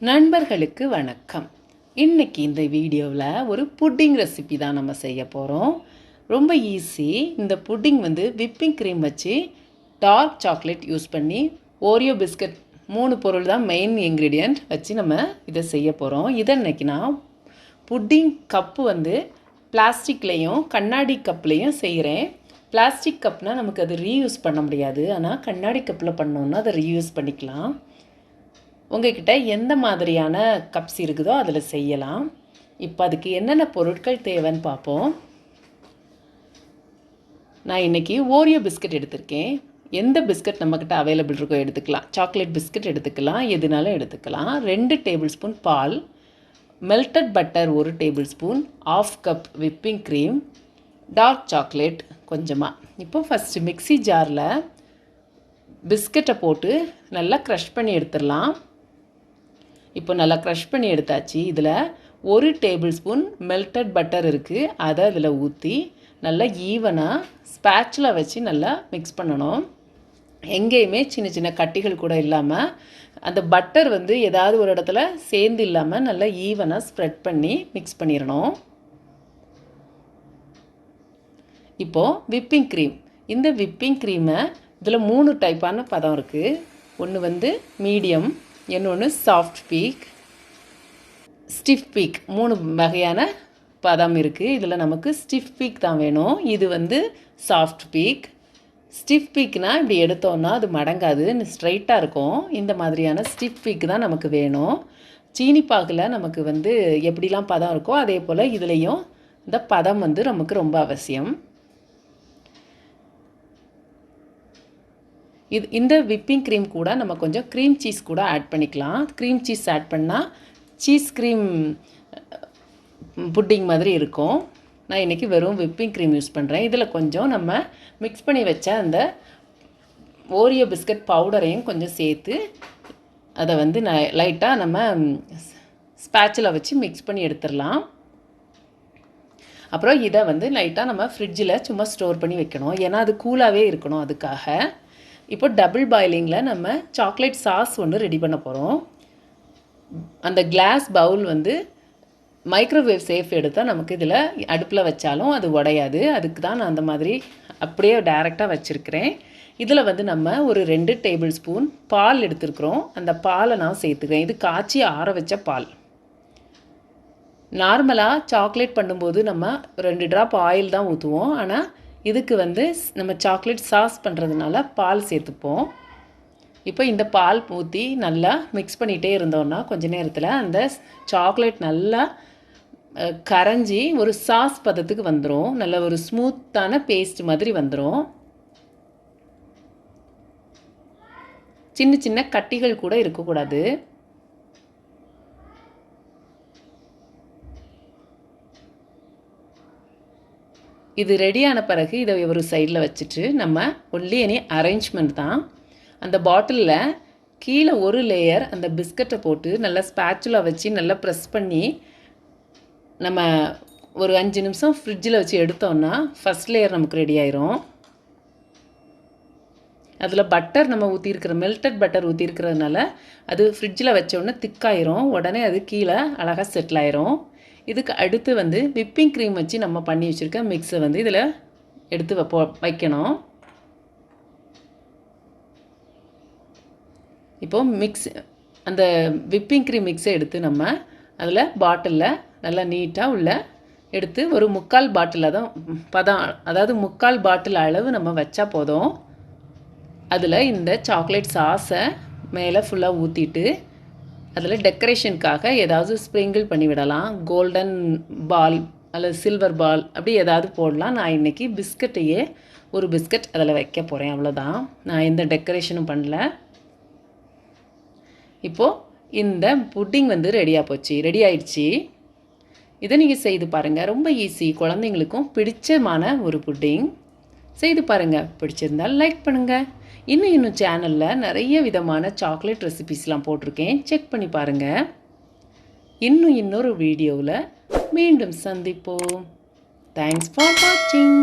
நண்பர்களுக்கு வணக்கம். இன்னைக்கு இந்த வீடியோவில் ஒரு புட்டிங் ரெசிபி தான் நம்ம செய்ய போகிறோம். ரொம்ப ஈஸி. இந்த புட்டிங் விப்பிங் க்ரீம் வச்சு டார்க் சாக்லேட் யூஸ் பண்ணி ஓரியோ பிஸ்கட் 3 பொருள் தான் மெயின் இன்க்ரீடியண்ட் வச்சு நம்ம இதை செய்ய போகிறோம். இதை இன்றைக்கி நான் புட்டிங் கப்பு பிளாஸ்டிக்லேயும் கண்ணாடி கப்லேயும் செய்கிறேன். பிளாஸ்டிக் கப்னால் நமக்கு அது ரீயூஸ் பண்ண முடியாது, ஆனால் கண்ணாடி கப்பில் பண்ணோன்னா அதை ரீயூஸ் பண்ணிக்கலாம். உங்கள்கிட்ட எந்த மாதிரியான கப்ஸ் இருக்குதோ அதில் செய்யலாம். இப்போ அதுக்கு என்னென்ன பொருட்கள் தேவைன்னு பார்ப்போம். நான் இன்றைக்கி ஓரியோ பிஸ்கட் எடுத்திருக்கேன். எந்த பிஸ்கட் நம்மக்கிட்ட அவைலபிள் இருக்கோ எடுத்துக்கலாம். சாக்லேட் பிஸ்கட் எடுத்துக்கலாம், எதுனாலும் எடுத்துக்கலாம். 2 டேபிள் ஸ்பூன் பால், melted butter 1 tablespoon, 1/2 cup whipping cream, dark chocolate கொஞ்சமாக. இப்போ ஃபஸ்ட்டு மிக்ஸி ஜாரில் பிஸ்கட்டை போட்டு நல்லா க்ரஷ் பண்ணி எடுத்துடலாம். இப்போ நல்லா க்ரஷ் பண்ணி எடுத்தாச்சு. இதில் 1 டேபிள் ஸ்பூன் மெல்டட் பட்டர் இருக்குது, அதை அதில் ஊற்றி நல்லா ஈவனாக ஸ்பேட்சில் வச்சு நல்லா மிக்ஸ் பண்ணணும். எங்கேயுமே சின்ன சின்ன கட்டிகள் கூட இல்லாமல், அந்த பட்டர் ஏதாவது ஒரு இடத்துல சேர்ந்து இல்லாமல் நல்லா ஈவனாக ஸ்ப்ரெட் பண்ணி மிக்ஸ் பண்ணிடணும். இப்போது விப்பிங் க்ரீம். இந்த விப்பிங் க்ரீமை இதில் 3 டைப்பான பதம் இருக்குது. ஒன்று மீடியம், இன்னொன்று சாஃப்ட் பீக், ஸ்டிஃப் பீக். 3 வகையான பதம் இருக்குது. இதில் நமக்கு ஸ்டிஃப் பீக் தான் வேணும். இது சாஃப்ட் பீக். ஸ்டிஃப் பீக்னால் இப்படி எடுத்தோன்னா அது மடங்காது, ஸ்ட்ரைட்டாக இருக்கும். இந்த மாதிரியான ஸ்டிஃப் பீக் தான் நமக்கு வேணும். சீனி பாகில் நமக்கு எப்படிலாம் பதம் இருக்கோ அதே போல் இதுலேயும் இந்த பதம் நமக்கு ரொம்ப அவசியம். இந்த விப்பிங் க்ரீம் கூட நம்ம கொஞ்சம் க்ரீம் சீஸ் கூட ஆட் பண்ணிக்கலாம். க்ரீம் சீஸ் ஆட் பண்ணால் சீஸ் க்ரீம் புட்டிங் மாதிரி இருக்கும். நான் இன்றைக்கி வெறும் விப்பிங் க்ரீம் யூஸ் பண்ணுறேன். இதில் கொஞ்சம் நம்ம மிக்ஸ் பண்ணி வச்ச அந்த ஓரியோ பிஸ்கட் பவுடரையும் கொஞ்சம் சேர்த்து அதை லைட்டாக நம்ம ஸ்பேட்சில் வச்சு மிக்ஸ் பண்ணி எடுத்துடலாம். அப்புறம் இதை லைட்டாக நம்ம ஃப்ரிட்ஜில் சும்மா ஸ்டோர் பண்ணி வைக்கணும், ஏன்னா அது கூலாகவே இருக்கணும். அதுக்காக இப்போ டபுள் பாயிலிங்கில் நம்ம சாக்லேட் சாஸ் ஒன்று ரெடி பண்ண போகிறோம். அந்த கிளாஸ் பவுல் மைக்ரோவேவ் சேஃப் எடுத்தால் நமக்கு இதில் அடுப்பில் வச்சாலும் அது உடையாது. அதுக்கு தான் நான் அந்த மாதிரி அப்படியே டைரெக்டாக வச்சுருக்கிறேன். இதில் நம்ம ஒரு 2 டேபிள் ஸ்பூன் பால் எடுத்துருக்குறோம். அந்த பாலை நான் சேர்த்துக்கிறேன். இது காய்ச்சி ஆற வச்ச பால். நார்மலாக சாக்லேட் பண்ணும்போது நம்ம 2 ட்ராப் ஆயில் தான் ஊற்றுவோம், ஆனால் இதுக்கு நம்ம சாக்லேட் சாஸ் பண்ணுறதுனால பால் சேர்த்துப்போம். இப்போ இந்த பால் ஊற்றி நல்லா மிக்ஸ் பண்ணிகிட்டே இருந்தோன்னா கொஞ்ச நேரத்தில் அந்த சாக்லேட் நல்லா கரைஞ்சி ஒரு சாஸ் பதத்துக்கு வந்துடும். நல்ல ஒரு ஸ்மூத்தான பேஸ்ட் மாதிரி வந்துடும். சின்ன சின்ன கட்டிகள் கூட இருக்கக்கூடாது. இது ரெடியான பிறகு இதை ஒரு சைடில் வச்சுட்டு நம்ம ஒன்லி எனி அரேஞ்ச்மெண்ட் தான். அந்த பாட்டிலில் கீழே ஒரு லேயர் அந்த பிஸ்கட்டை போட்டு நல்லா ஸ்பேட்சுலா வச்சு நல்லா ப்ரெஸ் பண்ணி நம்ம ஒரு 5 நிமிஷம் ஃப்ரிட்ஜில் வச்சு எடுத்தோன்னா ஃபஸ்ட் லேயர் நமக்கு ரெடி ஆயிரும். அதில் பட்டர் நம்ம ஊற்றிருக்கிற மெல்டட் பட்டர் ஊற்றிருக்கிறதுனால அது ஃப்ரிட்ஜில் வச்சோடனே திக்காயிரும். உடனே அது கீழே அழகாக செட்டில் ஆயிரும். இதுக்கு அடுத்து விப்பிங் க்ரீம் வச்சு நம்ம பண்ணி வச்சுருக்க மிக்ஸை இதில் எடுத்து வைக்கணும். இப்போது அந்த விப்பிங் க்ரீம் மிக்ஸை எடுத்து நம்ம அதில் பாட்டிலில் நல்லா நீட்டாக உள்ள எடுத்து ஒரு 3/4 பாட்டிலில் தான் பதம், அதாவது 3/4 பாட்டில் அளவு நம்ம வச்சா போதும். அதில் இந்த சாக்லேட் சாஸை மேலே ஃபுல்லாக ஊற்றிட்டு அதில் டெக்கரேஷனுக்காக ஏதாவது ஸ்ப்ரிங்கிள் பண்ணி விடலாம். கோல்டன் பால் அல்லது சில்வர் பால் அப்படி ஏதாவது போடலாம். நான் இன்றைக்கி பிஸ்கட்டையே ஒரு பிஸ்கட் அதில் வைக்க போகிறேன், அவ்வளோதான். நான் எந்த டெக்கரேஷனும் பண்ணல. இப்போது இந்த புட்டிங் ரெடி ஆயிடுச்சு. இதை நீங்கள் செய்து பாருங்கள். ரொம்ப ஈஸி. குழந்தைங்களுக்கும் பிடிச்சமான ஒரு புட்டிங். செய்து பாருங்கள். பிடிச்சிருந்தால் லைக் பண்ணுங்கள். இன்னும் சேனலில் நிறைய விதமான சாக்லேட் ரெசிபீஸ்லாம் போட்டிருக்கேன், செக் பண்ணி பாருங்கள். இன்னொரு வீடியோவில் மீண்டும் சந்திப்போம். தேங்க்ஸ் ஃபார் வாட்சிங்.